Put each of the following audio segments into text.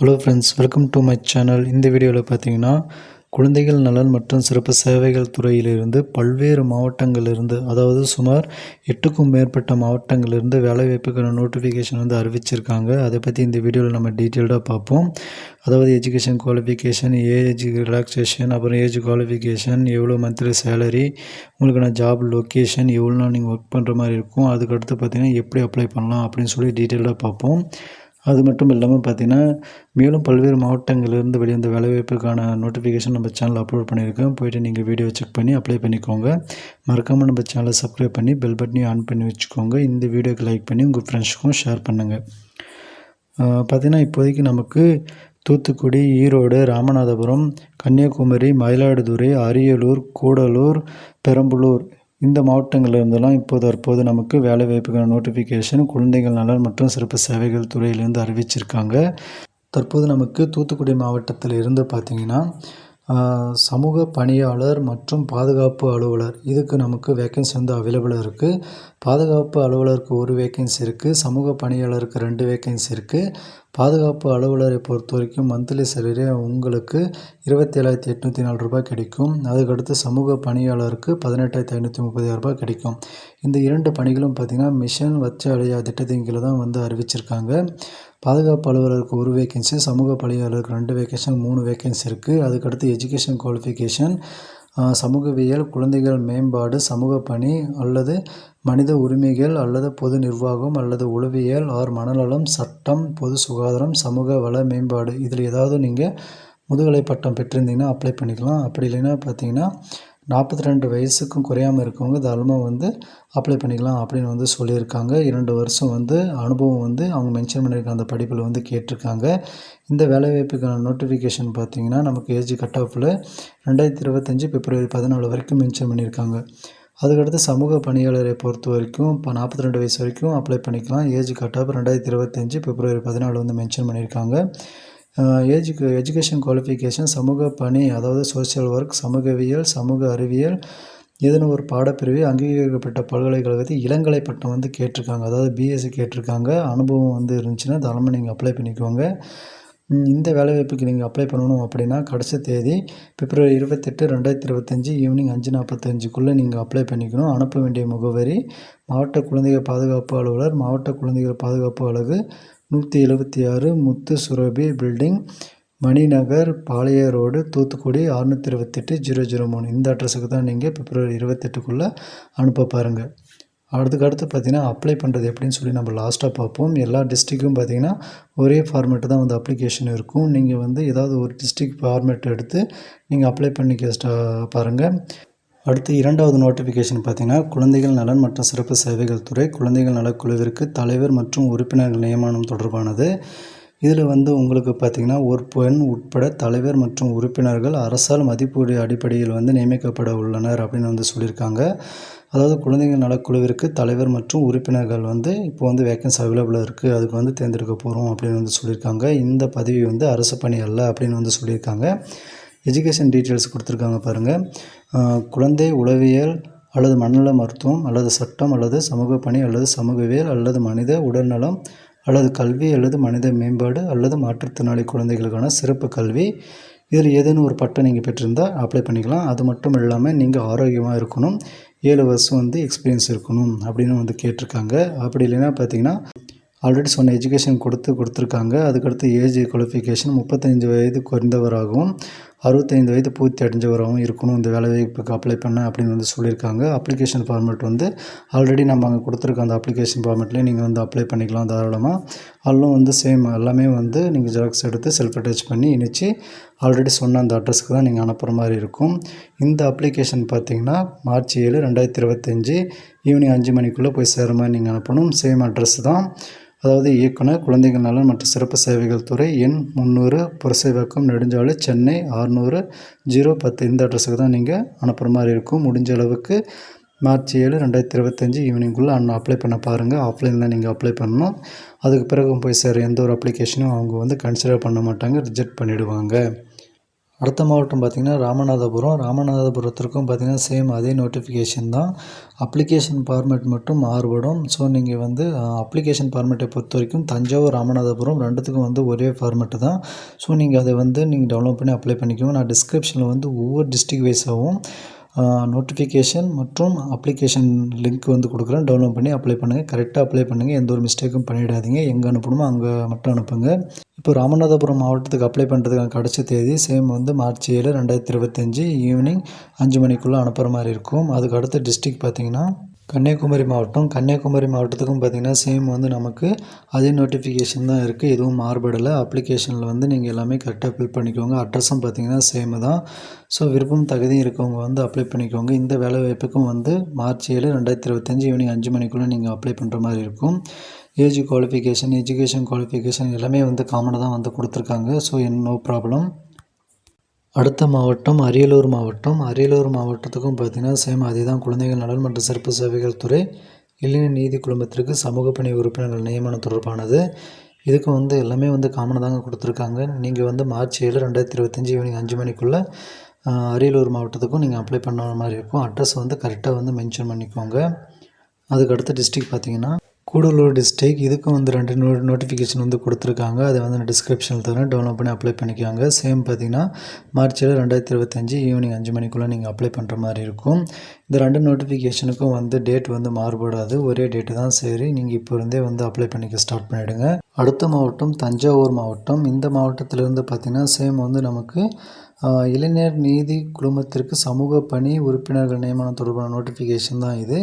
Hello friends, welcome to my channel. இந்த வீடியோவில் பார்த்தீங்கன்னா குழந்தைகள் நலன் மற்றும் சிறப்பு சேவைகள் துறையிலிருந்து பல்வேறு மாவட்டங்களிலிருந்து, அதாவது சுமார் 8க்கும் மேற்பட்ட மாவட்டங்களிலிருந்து வேலைவாய்ப்புக்கான நோட்டிஃபிகேஷன் வந்து அறிவிச்சிருக்காங்க. அதை பற்றி இந்த வீடியோவில் நம்ம டீட்டெயில்டாக பார்ப்போம். அதாவது எஜுகேஷன் குவாலிஃபிகேஷன், ஏஜ் ரிலாக்ஸேஷன், அப்புறம் ஏஜ் குவாலிஃபிகேஷன், எவ்வளோ மந்த்லி சேலரி, உங்களுக்கான ஜாப் லொக்கேஷன், எவ்வளோ நாள் நீங்கள் ஒர்க் பண்ணுற மாதிரி இருக்கும், அதுக்கடுத்து பார்த்தீங்கன்னா எப்படி அப்ளை பண்ணலாம் அப்படின்னு சொல்லி டீட்டெயிலாக பார்ப்போம். அது மட்டும் இல்லாமல் பார்த்தீங்கன்னா மேலும் பல்வேறு மாவட்டங்களிலிருந்து வெளிவந்த வேலைவாய்ப்புக்கான நோட்டிஃபிகேஷன் நம்ம சேனலில் அப்லோட் பண்ணியிருக்கோம். போய்ட்டு நீங்கள் வீடியோ செக் பண்ணி அப்ளை பண்ணிக்கோங்க. மறக்காமல் நம்ம சேனலை சப்ஸ்கிரைப் பண்ணி பெல் பட்டனையும் ஆன் பண்ணி வச்சுக்கோங்க. இந்த வீடியோக்கு லைக் பண்ணி உங்கள் ஃப்ரெண்ட்ஸுக்கும் ஷேர் பண்ணுங்கள். பார்த்திங்கன்னா இப்போதைக்கு நமக்கு தூத்துக்குடி, ஈரோடு, ராமநாதபுரம், கன்னியாகுமரி, மயிலாடுதுறை, அரியலூர், கூடலூர், பெரம்பலூர் இந்த மாவட்டங்களில் இருந்தெல்லாம் தற்போது நமக்கு வேலைவாய்ப்புக்கான நோட்டிஃபிகேஷன் குழந்தைகள் நலன் மற்றும் சிறப்பு சேவைகள் துறையிலிருந்து அறிவிச்சிருக்காங்க. தற்போது நமக்கு தூத்துக்குடி மாவட்டத்தில் இருந்து பார்த்திங்கன்னா சமூக பணியாளர் மற்றும் பாதுகாப்பு அலுவலர் இதுக்கு நமக்கு வேக்கன்சி வந்து அவைலபிளாக இருக்குது. பாதுகாப்பு அலுவலருக்கு ஒரு வேக்கன்சி இருக்குது, சமூக பணியாளருக்கு 2 வேக்கன்சி இருக்குது. பாதுகாப்பு அலுவலரை பொறுத்த வரைக்கும் மந்த்லி சேலரி உங்களுக்கு 27,804 ரூபாய் கிடைக்கும். அதுக்கடுத்து சமூக பணியாளருக்கு 18,536 ரூபாய் கிடைக்கும். இந்த 2 பணிகளும் பார்த்திங்கன்னா மிஷன் வச்ச திட்டத்தின் கீழே தான் வந்து அறிவிச்சிருக்காங்க. பாதுகாப்பு அலுவலருக்கு ஒரு வேக்கன்சி, சமூக பணியாளருக்கு 2 வேக்கன்சி, 3 வேக்கன்சி இருக்குது. அதுக்கடுத்து எஜுகேஷன் குவாலிஃபிகேஷன், சமூகவியல், குழந்தைகள் மேம்பாடு, சமூக பணி அல்லது மனித உரிமைகள் அல்லது பொது நிர்வாகம் அல்லது உளவியல் மனநலம், சட்டம், பொது சுகாதாரம், சமூக வள மேம்பாடு இதில் ஏதாவது நீங்கள் முதுகலை பட்டம் பெற்றிருந்தீங்கன்னா அப்ளை பண்ணிக்கலாம். அப்படி இல்லைன்னா பார்த்தீங்கன்னா 42 வயசுக்கும் குறையாமல் இருக்கவங்க தாராளமாக வந்து அப்ளை பண்ணிக்கலாம் அப்படின்னு வந்து சொல்லியிருக்காங்க. 2 வருஷம் வந்து அனுபவம் வந்து அவங்க மென்ஷன் பண்ணியிருக்க அந்த படிப்பில் வந்து கேட்டிருக்காங்க. இந்த வேலைவாய்ப்புக்கான நோட்டிஃபிகேஷன் பார்த்திங்கன்னா நமக்கு ஏஜ் கட் ஆஃபில் 2025 பிப்ரவரி 14 வரைக்கும் மென்ஷன் பண்ணியிருக்காங்க. அதுக்கடுத்து சமூக பணியாளரை பொறுத்த வரைக்கும் இப்போ 42 வயசு வரைக்கும் அப்ளை பண்ணிக்கலாம். ஏஜ் கட் ஆஃப் 2025 பிப்ரவரி 14 வந்து மென்ஷன் பண்ணியிருக்காங்க. எஜுகேஷன் குவாலிஃபிகேஷன் சமூக பணி, அதாவது சோஷியல் ஒர்க், சமூகவியல், சமூக அறிவியல் ஏதேனும் ஒரு பாடப்பிரிவு அங்கீகரிக்கப்பட்ட பல்கலைக்கழகத்தில் இளங்கலை பட்டம் வந்து கேட்டிருக்காங்க. அதாவது பிஎஸ்சி கேட்டிருக்காங்க. அனுபவம் வந்து இருந்துச்சுன்னா தாராளமாக நீங்கள் அப்ளை பண்ணிக்கோங்க. இந்த வேலைவாய்ப்புக்கு நீங்கள் அப்ளை பண்ணணும் அப்படின்னா கடைசி தேதி பிப்ரவரி 28, 2025 ஈவினிங் 5:45க்குள்ளே நீங்கள் அப்ளை பண்ணிக்கணும். அனுப்ப வேண்டிய முகவரி மாவட்ட குழந்தைகள் பாதுகாப்பு அலுவலர், மாவட்ட குழந்தைகள் பாதுகாப்பு அலகு, 176 முத்து சுரபி பில்டிங், மணிநகர், பாளைய ரோடு, தூத்துக்குடி 628-003 இந்த அட்ரஸுக்கு தான் நீங்கள் பிப்ரவரி 28க்குள்ளே அனுப்ப பாருங்கள். அடுத்து பார்த்திங்கன்னா அப்ளை பண்ணுறது எப்படின்னு சொல்லி நம்ம லாஸ்ட்டாக பார்ப்போம். எல்லா டிஸ்ட்ரிக்கும் பார்த்திங்கன்னா ஒரே ஃபார்மேட்டு தான் வந்து அப்ளிகேஷன் இருக்கும். நீங்கள் வந்து ஏதாவது ஒரு டிஸ்ட்ரிக் ஃபார்மேட் எடுத்து நீங்கள் அப்ளை பண்ணிக்க பாருங்கள். அடுத்து 2வது நோட்டிஃபிகேஷன் பார்த்திங்கன்னா குழந்தைகள் நலன் மற்றும் சிறப்பு சேவைகள் துறை குழந்தைகள் நலக்குழுவிற்கு தலைவர் மற்றும் உறுப்பினர்கள் நியமனம் தொடர்பானது. இதில் வந்து உங்களுக்கு பார்த்திங்கன்னா ஒரு பெண் உட்பட தலைவர் மற்றும் உறுப்பினர்கள் அரசால் மதிப்பீடு அடிப்படையில் வந்து நியமிக்கப்பட உள்ளனர் அப்படின்னு வந்து சொல்லியிருக்காங்க. அதாவது குழந்தைகள் நலக்குழுவிற்கு தலைவர் மற்றும் உறுப்பினர்கள் வந்து இப்போ வந்து வேக்கன்சி அவைலபிளாக இருக்குது, அதுக்கு வந்து தேர்ந்தெடுக்க போகிறோம் அப்படின்னு வந்து சொல்லியிருக்காங்க. இந்த பதவி வந்து அரசு பணி அல்ல அப்படின்னு வந்து சொல்லியிருக்காங்க. எஜுகேஷன் டீட்டெயில்ஸ் கொடுத்துருக்காங்க பாருங்கள். குழந்தை உளவியல் அல்லது மனநல மருத்துவம் அல்லது சட்டம் அல்லது சமூக பணி அல்லது சமூகவியல் அல்லது மனித உடல்நலம் அல்லது கல்வி அல்லது மனித மேம்பாடு அல்லது மாற்றுத்திறனாளி குழந்தைகளுக்கான சிறப்பு கல்வி இதில் ஏதேனும் ஒரு பட்டம் நீங்கள் பெற்றிருந்தால் அப்ளை பண்ணிக்கலாம். அது மட்டும் இல்லாமல் நீங்கள் ஆரோக்கியமாக இருக்கணும், 7 வருஷம் வந்து எக்ஸ்பீரியன்ஸ் இருக்கணும் அப்படின்னு வந்து கேட்டிருக்காங்க. அப்படி இல்லைன்னா பார்த்திங்கன்னா ஆல்ரெடி சொன்ன எஜுகேஷன் கொடுத்துருக்காங்க. அதுக்கடுத்து ஏஜ் குவாலிஃபிகேஷன் 35 வயது குறைந்தவராகவும் 65 வயது பூர்த்தி அடைஞ்சவராகவும் இருக்கணும் இந்த வேலைவாய்ப்புக்கு அப்ளை பண்ண அப்படின்னு வந்து சொல்லியிருக்காங்க. அப்ளிகேஷன் ஃபார்மேட் வந்து ஆல்ரெடி நம்ம அங்கே கொடுத்துருக்க அந்த அப்ளிகேஷன் ஃபார்மேட்லேயே நீங்கள் வந்து அப்ளை பண்ணிக்கலாம் தாராளமாக. அதிலும் வந்து சேம் எல்லாமே வந்து நீங்கள் ஜெராக்ஸ் எடுத்து செல்ஃப் அட்டாச் பண்ணி இணைச்சி ஆல்ரெடி சொன்ன அந்த அட்ரஸுக்கு தான் நீங்கள் அனுப்புகிற மாதிரி இருக்கும். இந்த அப்ளிகேஷன் பார்த்திங்கன்னா மார்ச் 7, 2025 ஈவினிங் 5 மணிக்குள்ளே போய் சேர மாதிரி நீங்கள் அனுப்பணும். சேம் அட்ரஸ் தான். அதாவது இயக்குனர் குழந்தைகள் நலன் மற்றும் சிறப்பு சேவைகள் துறை, எண் 300, புரசைவாக்கம், நெடுஞ்சாலை, சென்னை 600-010 இந்த அட்ரஸுக்கு தான் நீங்கள் அனுப்புகிற மாதிரி இருக்கும். முடிஞ்ச அளவுக்கு மார்ச் 7, 2025 ஈவினிங்குள்ளே அப்ளை பண்ண பாருங்கள். ஆஃப்லைனில் நீங்கள் அப்ளை பண்ணணும். அதுக்கு பிறகு போய் சேர எந்த ஒரு அப்ளிகேஷனும் அவங்க வந்து கன்சிடர் பண்ண மாட்டாங்க, ரிஜெக்ட் பண்ணிவிடுவாங்க. அடுத்த மாவட்டம் பார்த்திங்கன்னா ராமநாதபுரம். ராமநாதபுரத்திற்கும் பார்த்திங்கன்னா சேம் அதே நோட்டிஃபிகேஷன் தான். அப்ளிகேஷன் ஃபார்மேட் மட்டும் மாறுபடும். ஸோ நீங்கள் வந்து அப்ளிகேஷன் ஃபார்மேட்டை பொறுத்த வரைக்கும் தஞ்சாவூர், ராமநாதபுரம் ரெண்டுத்துக்கும் வந்து ஒரே ஃபார்மேட்டு தான். ஸோ நீங்கள் அதை வந்து நீங்கள் டவுன்லோட் பண்ணி அப்ளை பண்ணிக்கோங்க. நான் டிஸ்கிரிப்ஷனில் வந்து ஒவ்வொரு டிஸ்ட்ரிக்ட் வைஸாகவும் நோட்டிஃபிகேஷன் மற்றும் அப்ளிகேஷன் லிங்க் வந்து கொடுக்குறேன். டவுன்லோட் பண்ணி அப்ளை பண்ணுங்கள். கரெக்டாக அப்ளை பண்ணுங்கள். எந்த ஒரு மிஸ்டேக்கும் பண்ணிடாதீங்க. எங்கே அனுப்பணுமோ அங்கே மட்டும் அனுப்புங்க. இப்போ ராமநாதபுரம் மாவட்டத்துக்கு அப்ளை பண்ணுறதுக்கான கடைசி தேதி சேம் வந்து மார்ச் 7, 2025 ஈவினிங் 5 மணிக்குள்ளே அனுப்புகிற மாதிரி இருக்கும். அதுக்கு அடுத்த டிஸ்ட்ரிக்ட் பார்த்திங்கன்னா கன்னியாகுமரி மாவட்டம். கன்னியாகுமரி மாவட்டத்துக்கும் பார்த்திங்கன்னா சேம் வந்து நமக்கு அதே நோட்டிஃபிகேஷன் தான் இருக்குது. எதுவும் மாறுபடலை. அப்ளிகேஷனில் வந்து நீங்கள் எல்லாமே கரெக்டாக ஃபில் பண்ணிக்கோங்க. அட்ரஸும் பார்த்திங்கன்னா சேமு தான். ஸோ விருப்பம் தகுதியும் இருக்கவங்க வந்து அப்ளை பண்ணிக்கோங்க. இந்த வேலைவாய்ப்புக்கும் வந்து மார்ச் 7, 2025 ஈவினிங் 5 மணிக்குள்ளே நீங்கள் அப்ளை பண்ணுற மாதிரி இருக்கும். ஏஜ் குவாலிஃபிகேஷன், எஜுகேஷன் குவாலிஃபிகேஷன் எல்லாமே வந்து காமனாக தான் வந்து கொடுத்துருக்காங்க. So no problem. அடுத்த மாவட்டம் அரியலூர் மாவட்டம். அரியலூர் மாவட்டத்துக்கும் பார்த்திங்கன்னா சேம் அதே தான். குழந்தைகள் நலன் மற்றும் சிறப்பு சேவைகள் துறை இளைஞர் நீதி குழுமத்திற்கு சமூக பணி உறுப்பினர்கள் நியமனம் தொடர்பானது. இதுக்கு வந்து எல்லாமே வந்து காமனாக தாங்க கொடுத்துருக்காங்க. நீங்கள் வந்து மார்ச் 7, 2025 ஈவினிங் 5 மணிக்குள்ளே அரியலூர் மாவட்டத்துக்கும் நீங்கள் அப்ளை பண்ண மாதிரி இருக்கும். அட்ரஸ் வந்து கரெக்டாக வந்து மென்ஷன் பண்ணிக்கோங்க. அதுக்கு அடுத்த டிஸ்ட்ரிக்ட் பார்த்திங்கன்னா கூடலூர் டிஸ்ட்ரிக்ட். இதுக்கும் வந்து 2 நோட்டிஃபிகேஷன் வந்து கொடுத்துருக்காங்க. அதை வந்து நான் டிஸ்கிரிப்ஷனில் தரேன். டவுன்லோட் பண்ணி அப்ளை பண்ணிக்கோங்க. சேம் பார்த்திங்கன்னா மார்ச் 7, 2025 ஈவினிங் 5 மணிக்குள்ளே நீங்கள் அப்ளை பண்ணுற மாதிரி இருக்கும். இந்த 2 நோட்டிஃபிகேஷனுக்கும் வந்து டேட் வந்து மாறுபடாது. ஒரே டேட்டு தான். சரி, நீங்கள் இப்போ இருந்தே வந்து அப்ளை பண்ணிக்க ஸ்டார்ட் பண்ணிவிடுங்க. அடுத்த மாவட்டம் தஞ்சாவூர் மாவட்டம். இந்த மாவட்டத்திலேருந்து பார்த்திங்கன்னா சேம் வந்து நமக்கு இளைஞர் நீதி குழுமத்திற்கு சமூக பணி உறுப்பினர்கள் நியமனம் தொடர்பான நோட்டிஃபிகேஷன் தான் இது.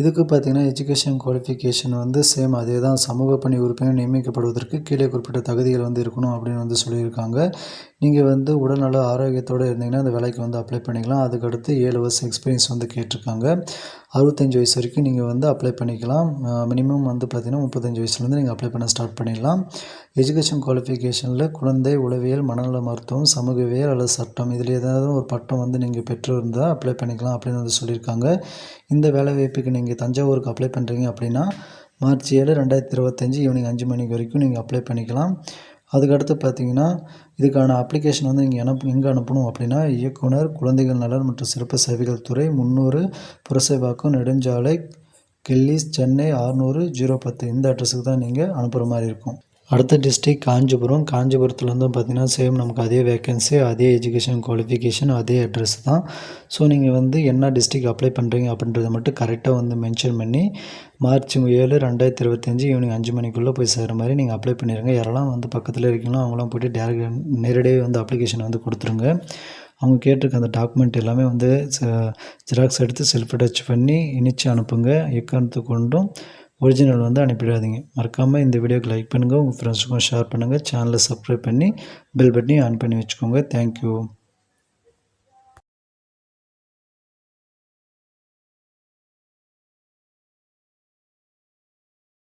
இதுக்கு பார்த்திங்கன்னா எஜுகேஷன் குவாலிஃபிகேஷன் வந்து சேம் அதே தான். சமூக பணி உறுப்பினர் நியமிக்கப்படுவதற்கு கீழே குறிப்பிட்ட தகுதிகள் வந்து இருக்கணும் அப்படின்னு வந்து சொல்லியிருக்காங்க. நீங்கள் வந்து உடல்நல ஆரோக்கியத்தோடு இருந்தீங்கன்னா அந்த வேலைக்கு வந்து அப்ளை பண்ணிக்கலாம். அதுக்கடுத்து 7 வருஷம் எக்ஸ்பீரியன்ஸ் வந்து கேட்டிருக்காங்க. 65 வயசு வரைக்கும் நீங்கள் வந்து அப்ளை பண்ணிக்கலாம். மினிமம் வந்து பார்த்திங்கன்னா 35 வயசுலேருந்து நீங்கள் அப்ளை பண்ண ஸ்டார்ட் பண்ணிடலாம். எஜுகேஷன் குவாலிஃபிகேஷனில் குழந்தை உளவியல், மனநல மருத்துவம், சமூகவியல் அல்லது சட்டம் இதில் ஏதாவது ஒரு பட்டம் வந்து நீங்கள் பெற்று இருந்தால் அப்ளை பண்ணிக்கலாம் அப்படின்னு வந்து சொல்லியிருக்காங்க. இந்த வேலைவாய்ப்புக்கு நீங்கள் தஞ்சாவூருக்கு அப்ளை பண்ணுறீங்க அப்படின்னா மார்ச் 7, 2025 ஈவினிங் 5 மணிக்கு வரைக்கும் நீங்கள் அப்ளை பண்ணிக்கலாம். அதுக்கடுத்து பார்த்திங்கன்னா இதுக்கான அப்ளிகேஷன் வந்து நீங்கள் எங்கே அனுப்பணும் அப்படின்னா இயக்குனர் குழந்தைகள் நலன் மற்றும் சிறப்பு சேவைகள் துறை 300 புரசைவாக்கம் நெடுஞ்சாலை கெல்லிஸ் சென்னை 600-010 இந்த அட்ரஸுக்கு தான் நீங்கள் அனுப்புகிற மாதிரி இருக்கும். அடுத்த டிஸ்ட்ரிக்ட் காஞ்சிபுரம். காஞ்சிபுரத்துலேருந்து பார்த்திங்கன்னா சேம் நமக்கு அதே வேக்கன்சி, அதே எஜுகேஷன் குவாலிஃபிகேஷன், அதே அட்ரஸ் தான். ஸோ நீங்கள் வந்து என்ன டிஸ்ட்ரிக்ட் அப்ளை பண்ணுறீங்க அப்படின்றத மட்டும் கரெக்டாக வந்து மென்ஷன் பண்ணி மார்ச் 7, 2025 ஈவினிங் 5 மணிக்குள்ளே போய் சேர்கிற மாதிரி நீங்கள் அப்ளை பண்ணிடுங்க. யாரெல்லாம் வந்து பக்கத்தில் இருக்கீங்களோ அவங்களாம் போய்ட்டு நேரடியாக வந்து அப்ளிகேஷன் வந்து கொடுத்துருங்க. அவங்க கேட்டிருக்க அந்த டாக்குமெண்ட் எல்லாமே வந்து ஜெராக்ஸ் எடுத்து செல்ஃப் அட்டாச் பண்ணி இணைச்சு அனுப்புங்க. எக்காரணத்தை கொண்டும் ஒரிஜினல் வந்து அனுப்பிடாதீங்க. மறக்காமல் இந்த வீடியோக்கு லைக் பண்ணுங்கள். உங்கள் ஃப்ரெண்ட்ஸுக்கும் ஷேர் பண்ணுங்கள். சேனலை சப்ஸ்கிரைப் பண்ணி பெல் பட்டனையும் ஆன் பண்ணி வச்சுக்கோங்க. தேங்க்யூ.